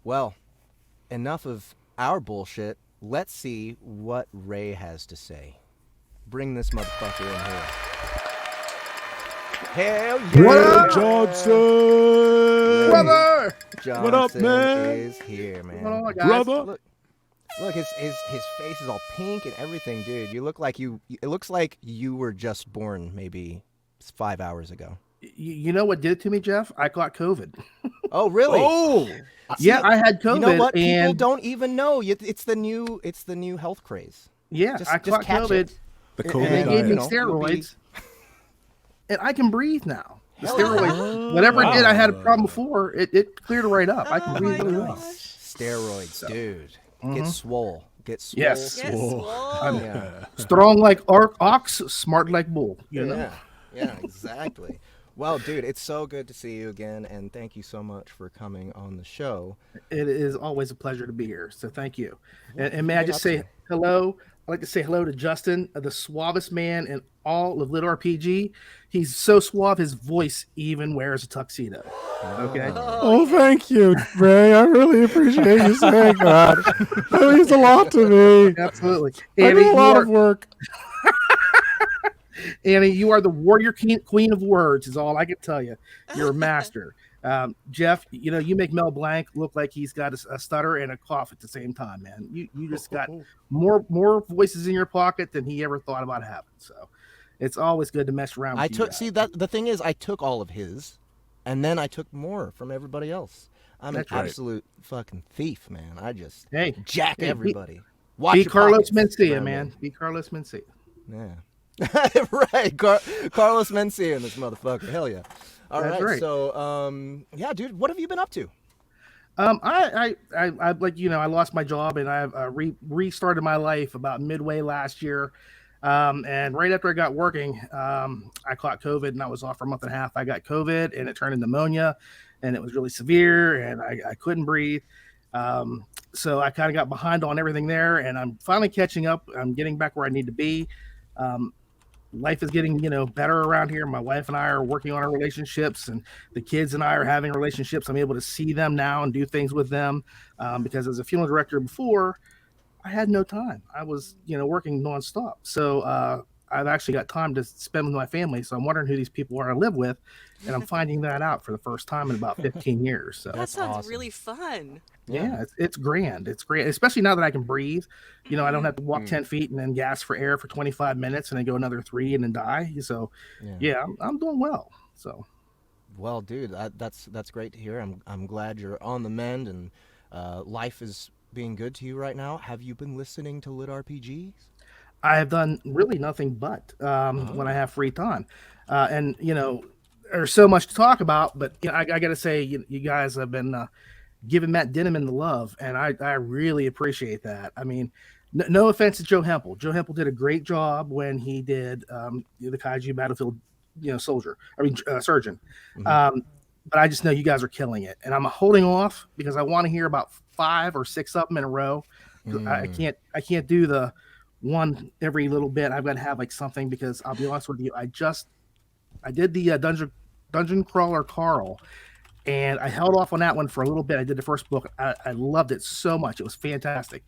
Well, enough of our bullshit. Let's see what Ray has to say. Bring this motherfucker in here. Hell yeah! What up, Johnson? Brother! Johnson What up, man? is here, man. What's going on, guys? Brother? Look, his face is all pink and everything, dude. You look like it looks like you were just born maybe 5 hours ago. You know what did it to me, Jeff? I got COVID. Oh, really? Oh, Yeah, I had COVID. You know what? People and don't even know. It's the new health craze. yeah, Just I caught catch COVID. it. the And COVID they gave me diet. steroids, and I can breathe now. The Hell steroids, whatever it did, I had a problem Wow. before. It cleared right up. I can Oh breathe my really well. gosh. Steroids, dude. Mhm. Get swole. Get swole. Yes. Yes. Whoa. Whoa. Yeah. Strong like ox, smart like bull. You know. Yeah, exactly. Well, dude, it's so good to see you again, and thank you so much for coming on the show. It is always a pleasure to be here. So thank you. And may you I been just up say to? hello? I'd like to say hello to Justin, the suavest man in all of LitRPG. He's so suave, his voice even wears a tuxedo. Okay. Oh, thank you, Ray. I really appreciate you saying that. That means a lot to me. Absolutely. I Annie, do a lot of work. Annie, you are the warrior queen of words, is all I can tell you. You're a master. Jeff, you know, you make Mel Blanc look like he's got a stutter and a cough at the same time, man. You just got more voices in your pocket than he ever thought about having. So it's always good to mess around with I you took guys. see that the thing is I took all of his, and then I took more from everybody else. I'm That's an right. absolute fucking thief, man. I just Hey, jack hey, everybody. Watch be your Carlos pockets Mencia, around man. me. Be Carlos Mencia. Yeah. Right, Carlos Mencia in this motherfucker. Hell yeah. All That's right. right. So, yeah, dude, what have you been up to? I like, you know, I lost my job and I've restarted my life about midway last year. And right after I got working, I caught COVID and I was off for a month and a half. I got COVID and it turned into pneumonia and it was really severe and I couldn't breathe. So I kind of got behind on everything there and I'm finally catching up. I'm getting back where I need to be. Life is getting, you know, better around here. My wife and I are working on our relationships and the kids and I are having relationships. I'm able to see them now and do things with them. Because as a funeral director before, I had no time. I was, you know, working nonstop. So I've actually got time to spend with my family. So I'm wondering who these people are I live with. And I'm finding that out for the first time in about 15 years. So That sounds awesome. really fun. yeah, it's grand. It's great, especially now that I can breathe. You know, I don't have to walk 10 feet and then gas for air for 25 minutes and then go another 3 and then die. So yeah, I'm doing well. So Well, dude, that's great to hear. I'm glad you're on the mend and life is being good to you right now. Have you been listening to LitRPGs? I have done really nothing but when I have free time. And, you know, there's so much to talk about, but you know, I got to say, you guys have been giving Matt Dinneman the love, and I really appreciate that. I mean, no offense to Joe Hempel. Joe Hempel did a great job when he did the Kaiju Battlefield, you know, surgeon. Mhm. But I just know you guys are killing it, and I'm holding off because I want to hear about 5 or 6 of them in a row. I can't do the one every little bit. I've got to have like something because I'll be honest with you. I did the Dungeon Crawler Carl, and I held off on that one for a little bit. I did the first book. I loved it so much. It was fantastic.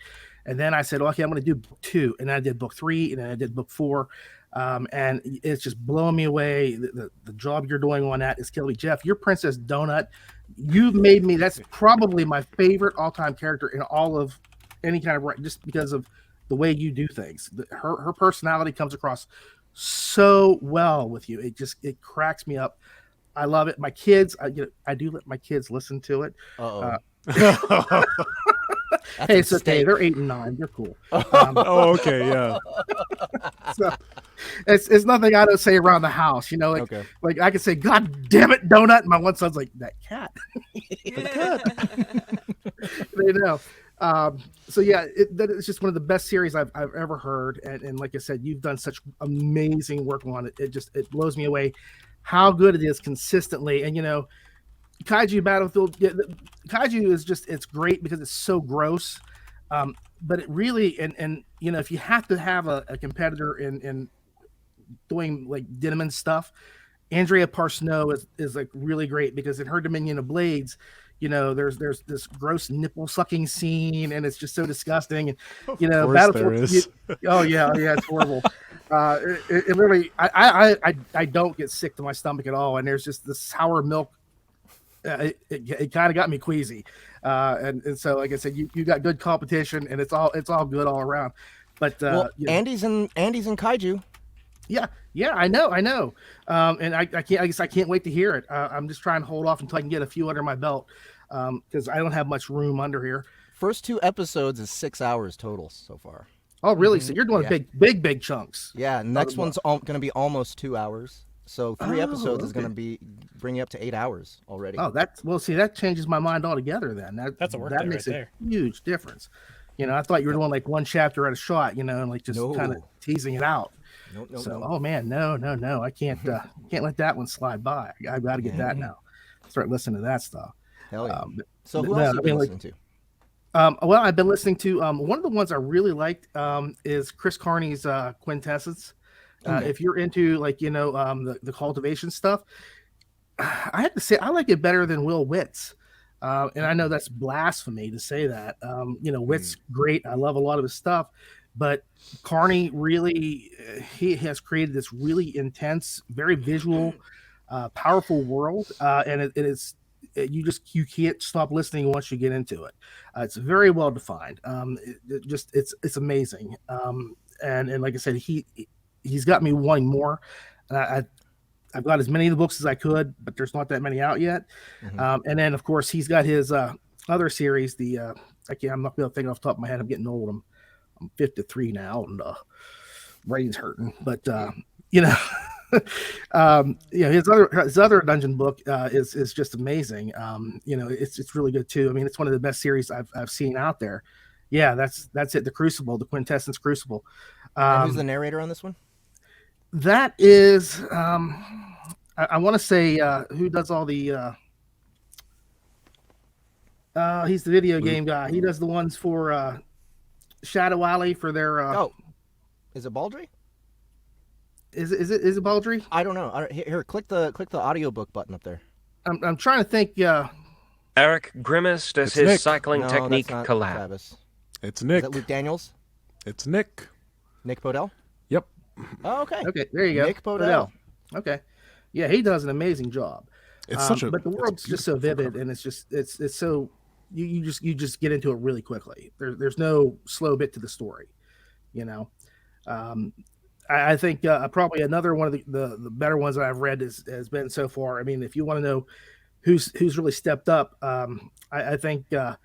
And then I said, okay, I'm going to do book 2. And then I did book 3, and then I did book 4. And it's just blowing me away. The job you're doing on that is killing me. Jeff, your Princess Donut, you've made me, that's probably my favorite all-time character in all of any kind of, just because of the way you do things. Her personality comes across so well with you. It cracks me up. I love it. My kids, I do let my kids listen to it. Hey, it's okay. They're 8 and 9. They're cool. Oh, okay, yeah. So it's nothing I don't say around the house. You know, Okay. like I can say, "God damn it, donut," and my one son's like, "That cat." They know. So yeah, it's just one of the best series I've ever heard, and like I said, you've done such amazing work on it. It blows me away how good it is consistently. And you know, Kaiju Battlefield, Kaiju is it's great because it's so gross. But it really, and you know, if you have to have a competitor in doing like Dinneman stuff, Andrea Parsnow is like really great because in her Dominion of Blades, there's this gross nipple sucking scene, and it's just so disgusting. And Of course Battlefield. there is. Oh yeah, it's horrible. It literally, I don't get sick to my stomach at all, and there's just the sour milk. It kind of got me queasy, and so like I said, you got good competition, and it's all good all around. But Andy's in Kaiju. Yeah, I know. And I guess I can't wait to hear it. I'm just trying to hold off until I can get a few under my belt, because I don't have much room under here. First 2 episodes is 6 hours total so far. Oh, really? So you're doing big chunks. Yeah, next one's going to be almost 2 hours. So 3 episodes is going to be bring you up to 8 hours already. Oh, that changes my mind altogether. Then That's a work that day makes right a there. huge difference. I thought you were doing like one chapter at a shot, and like just kind of teasing it out. No. Oh man, no, I can't let that one slide by. I've got to get that now. Start listening to that stuff. Hell yeah. So who else have you been listening to? Well, I've been listening to one of the ones I really liked is Chris Carney's Quintessence. If you're into the cultivation stuff, I have to say I like it better than Will Witt's. And I know that's blasphemy to say that. Witt's great. I love a lot of his stuff, but Carney really, he has created this really intense, very visual, powerful world. And it is, you can't stop listening once you get into it. It's very well defined. It's amazing. And like I said, he's got me wanting more. I've got as many of the books as I could, but there's not that many out yet. And then of course he's got his other series. I'm not going to think off the top of my head. I'm getting old. I'm 53 now, and brain's hurting. But his other dungeon book is just amazing. It's really good too. I mean, it's one of the best series I've seen out there. Yeah, that's it. The Crucible, the Quintessence Crucible. And who's the narrator on this one? That is, I want to say, who does all the, he's the video game guy. He does the ones for Shadow Alley for their. Is it Baldry? Is it Baldry? I don't know. Here, click the audiobook button up there. I'm trying to think. Eric Grimace does It's his Nick. cycling No, technique that's not collab. Travis. It's Is Nick. that Luke Daniels? It's Nick. Nick Podell? Yep. Oh, okay. Okay, there you go. Nick Podell. Okay, yeah, he does an amazing job. It's such a. But the world's just so vivid, and it's so you just get into it really quickly. There's no slow bit to the story, I think probably another one of the better ones that I've read has been so far. I mean, if you want to know who's really stepped up, I think and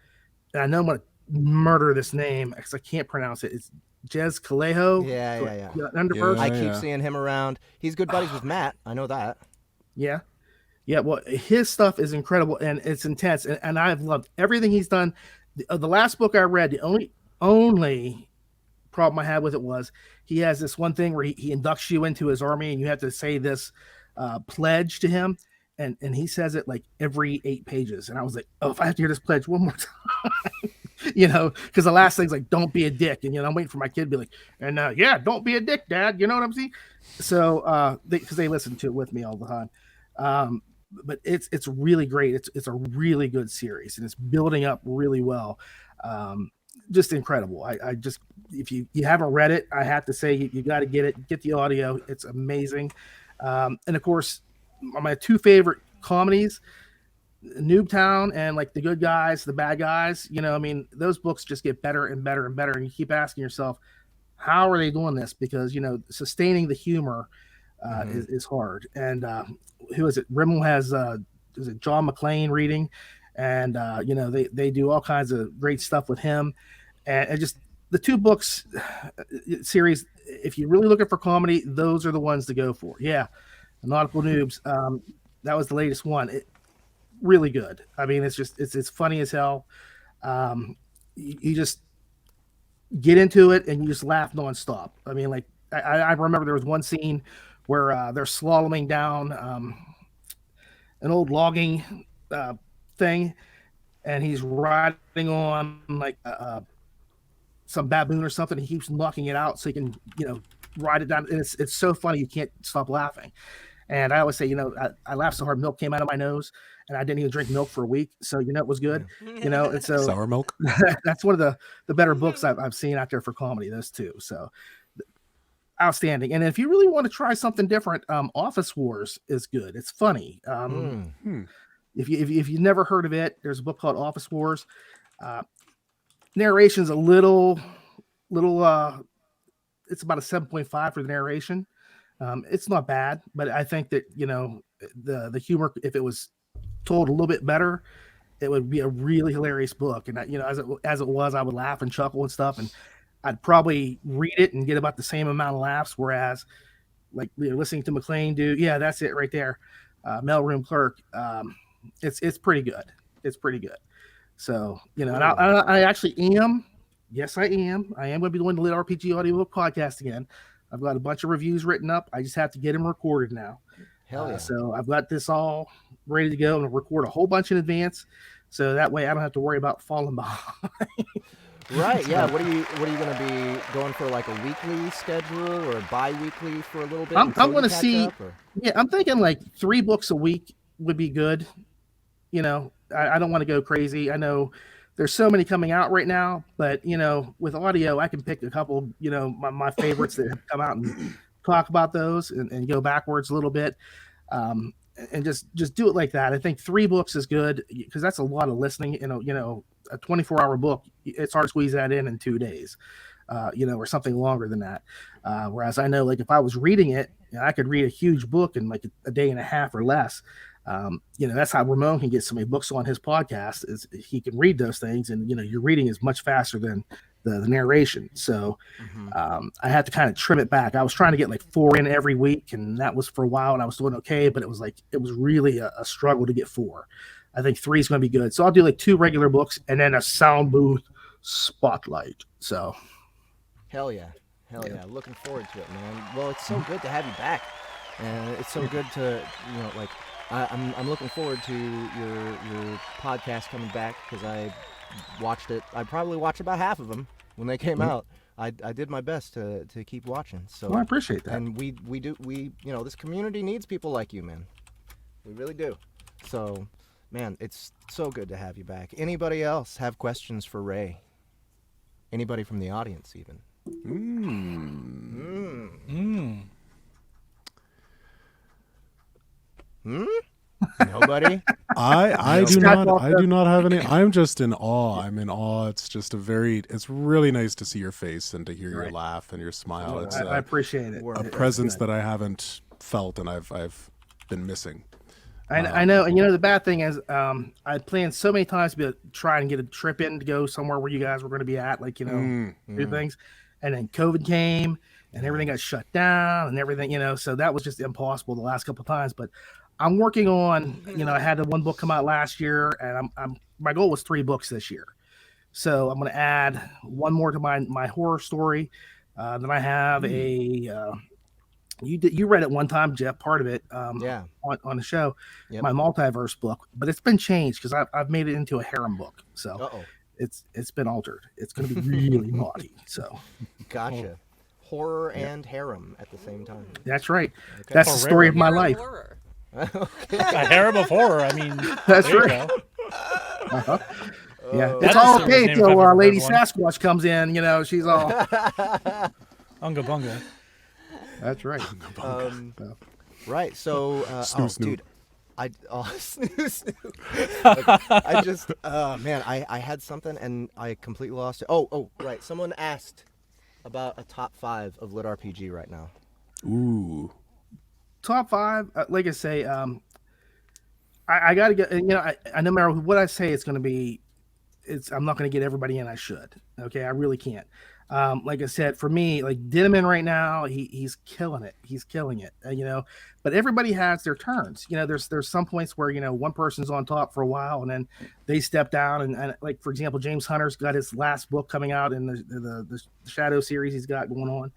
I know I'm going to murder this name because I can't pronounce it. It's Jez Calejo. Yeah. Underverse. I keep seeing him around. He's good buddies with Matt. I know that. Yeah. Well, his stuff is incredible and it's intense, and I've loved everything he's done. The last book I read, the only problem I had with it was he has this one thing where he inducts you into his army, and you have to say this pledge to him, and he says it like every 8 pages, and I was like, oh, if I have to hear this pledge one more time. Because the last thing's like, don't be a dick. And, I'm waiting for my kid to be like, and don't be a dick, Dad. You know what I'm saying? So, because they listen to it with me all the time. But it's really great. It's a really good series, and it's building up really well. Just incredible. I just, if you haven't read it, I have to say you got to get it. Get the audio. It's amazing. And of course, my 2 favorite comedies, Noobtown and like The Good Guys, The Bad Guys. Those books just get better and better and better, and you keep asking yourself, how are they doing this? Because sustaining the humor is hard. And who is it? Rimmel has is it John McClane reading, and they do all kinds of great stuff with him, and just the 2 books series. If you're really looking for comedy, those are the ones to go for. Yeah, the Nautical Noobs. That was the latest one. Really good. I mean, it's funny as hell. You just get into it and you just laugh nonstop. I mean, like I remember there was one scene where they're slaloming down an old logging thing, and he's riding on like some baboon or something. He keeps knocking it out so he can ride it down. And it's so funny, you can't stop laughing. And I always say, I laughed so hard milk came out of my nose. and I didn't even drink milk for a week. So it was good. And so Sour milk. that's one of the better books I've seen out there for comedy. Those two. So outstanding. And if you really want to try something different, Office Wars is good. It's funny. If you've never heard of it, there's a book called Office Wars. Narration's a little it's about a 7.5 for the narration. It's not bad, but I think that the humor, if it was told a little bit better, it would be a really hilarious book. And as it was, I would laugh and chuckle and stuff, and I'd probably read it and get about the same amount of laughs. Whereas, like listening to McLean do, yeah, that's it right there. Mailroom Clerk, it's pretty good. It's pretty good. So and I actually am. Yes, I am. I am going to be doing the LitRPG Audiobook Podcast again. I've got a bunch of reviews written up. I just have to get them recorded now. Hell yeah. So I've got this all ready to go, and I'll record a whole bunch in advance, so that way I don't have to worry about falling behind. Right. Yeah. What are you going to be going for, like a weekly schedule or bi-weekly for a little bit? I'm going to see. Yeah, I'm thinking like 3 books a week would be good. I don't want to go crazy. I know there's so many coming out right now, but with audio, I can pick a couple, my favorites that have come out and talk about those and go backwards a little bit. And just do it like that. I think 3 books is good because that's a lot of listening. A 24-hour book, it's hard to squeeze that in 2 days, or something longer than that. Whereas I know, like, if I was reading it, I could read a huge book in like a day and a half or less. That's how Ramon can get so many books on his podcast, is he can read those things, and your reading is much faster than the narration. So I had to kind of trim it back. I was trying to get like 4 in every week, and that was for a while, and I was doing okay, but it was really a struggle to get 4. I think 3 is going to be good. So I'll do like 2 regular books and then a Soundbooth spotlight. So hell yeah. Looking forward to it, man. Well, it's so good to have you back, and it's so good to like I'm looking forward to your podcast coming back, because I watched it. I probably watched about half of them when they came out. I did my best to keep watching. So I appreciate that. And we this community needs people like you, man. We really do. So, man, it's so good to have you back. Anybody else have questions for Ray? Anybody from the audience, even? Nobody? I do not have any. I'm just in awe. I'm in awe. It's just it's really nice to see your face and to hear your laugh and your smile. It's I appreciate it. A presence that I haven't felt and I've been missing. I know, and the bad thing is, I planned so many times to try and get a trip in to go somewhere where you guys were going to be at, like do things, and then COVID came and everything got shut down and everything, so that was just impossible the last couple of times. But I'm working on, I had the 1 book come out last year, and my goal was 3 books this year, so I'm going to add 1 more to my horror story. Then I have you read it one time, Jeff, part of it, on the show, my multiverse book, but it's been changed because I've made it into a harem book, so it's been altered. It's going to be really naughty. So gotcha. Horror and harem at the same time. That's right. Okay. That's the story of my life. A harem of horror. I mean, that's right. Yeah, it's all okay until Lady Sasquatch comes in. She's all unga bunga. That's right. Right. So, Snoo. Dude, I just, man, I had something and I completely lost it. Oh, right. Someone asked about a top 5 of LitRPG right now. Ooh. Top 5, like I say, I got to get, I no matter what I say, it's going to be, I'm not going to get everybody in. I should. Okay. I really can't. Like I said, for me, like Dinneman right now, he's killing it. He's killing it, but everybody has their turns. There's some points where, one person's on top for a while and then they step down. And like, for example, James Hunter's got his last book coming out in the Shadow series he's got going on.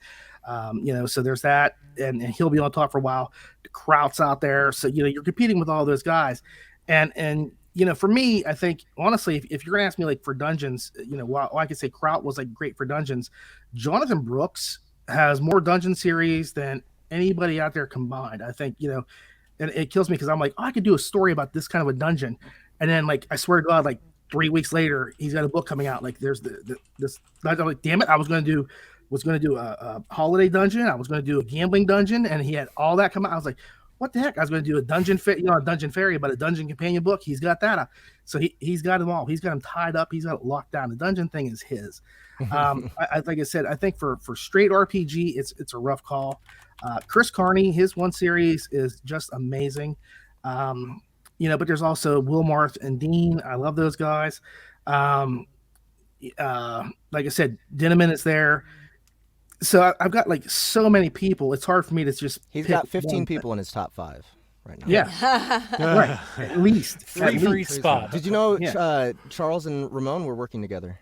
So there's that, and he'll be on top for a while. The Kraut's out there. So, you're competing with all those guys. And for me, I think, honestly, if you're going to ask me, like, for dungeons, while I could say Kraut was, like, great for dungeons, Jonathan Brooks has more dungeon series than anybody out there combined. I think, and it kills me because I'm like, oh, I could do a story about this kind of a dungeon, and then like I swear to God, like 3 weeks later, he's got a book coming out. Like there's this. I'm like, damn it, I was going to do a holiday dungeon. I was going to do a gambling dungeon, and he had all that come out. I was like, what the heck? I was going to do a dungeon a dungeon fairy, but a dungeon companion book. He's got that. So he's got them all. He's got them tied up. He's got it locked down. The dungeon thing is his. Like I said, I think for straight RPG, it's a rough call. Chris Carney, his one series is just amazing. But there's also Will Marth and Dean. I love those guys. Like I said, Dinneman is there. So I've got like so many people. It's hard for me to just. He's got 15 people in his top 5 right now. Yeah, right. At least Three for each spot. Did you know Charles and Ramon were working together?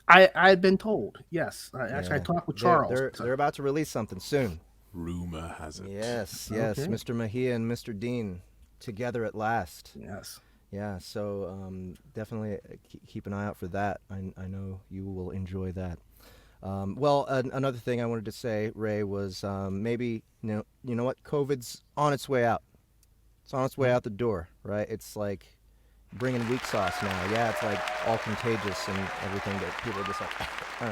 I've been told. Yes, actually, I talked with Charles. They're about to release something soon. Rumor has it. Yes, Okay. Mr. Mejia and Mr. Dean together at last. Yes. Yeah, so definitely keep an eye out for that. I know you will enjoy that. Another thing I wanted to say, Ray, was maybe you know what, COVID's on its way out. It's on its way out the door, right? It's like bringing weak sauce now. Yeah, it's like all contagious and everything that people are just like, all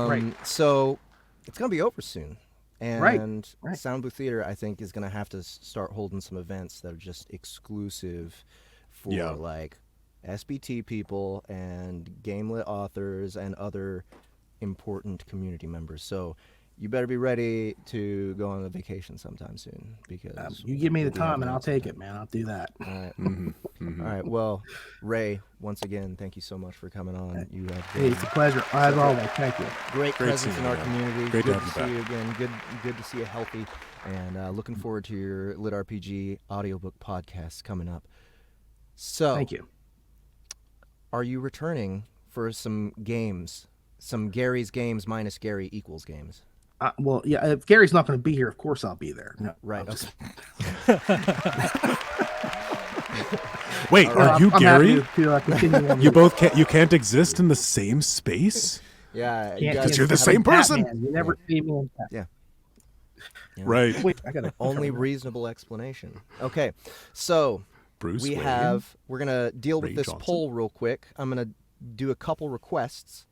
right. Right. So it's gonna be over soon. And Right. Soundbooth Theater, I think, is going to have to start holding some events that are just exclusive for like SBT people and Gamelit authors and other important community members. So you better be ready to go on a vacation sometime soon, because You give me the we'll be time having and I'll lots take of it, man. I'll do that. All right. Mm-hmm. All right. Well, Ray, once again, thank you so much for coming on. You have Hey, been it's a pleasure. As always, thank you. great presence seeing in you, our man. community. Great to good have to you see you again. Good to see you healthy. And looking forward to your LitRPG Audiobook Podcast coming up. So, Thank you. are you returning for some games? Some Gary's games minus Gary equals games? Well, yeah. If Gary's not going to be here, of course I'll be there. No, Right. I'll just- Wait, are you I'm Gary? happy to continue on You with- both can't. You can't exist in the same space. Yeah. Can't- You can't guys you're the have same person. Batman. You never see me in Batman. Yeah. Right. Wait, I gotta. Only reasonable explanation. Okay. So, Bruce we're Wayne. going to deal with Ray this Johnson. poll real quick. I'm going to do a couple requests.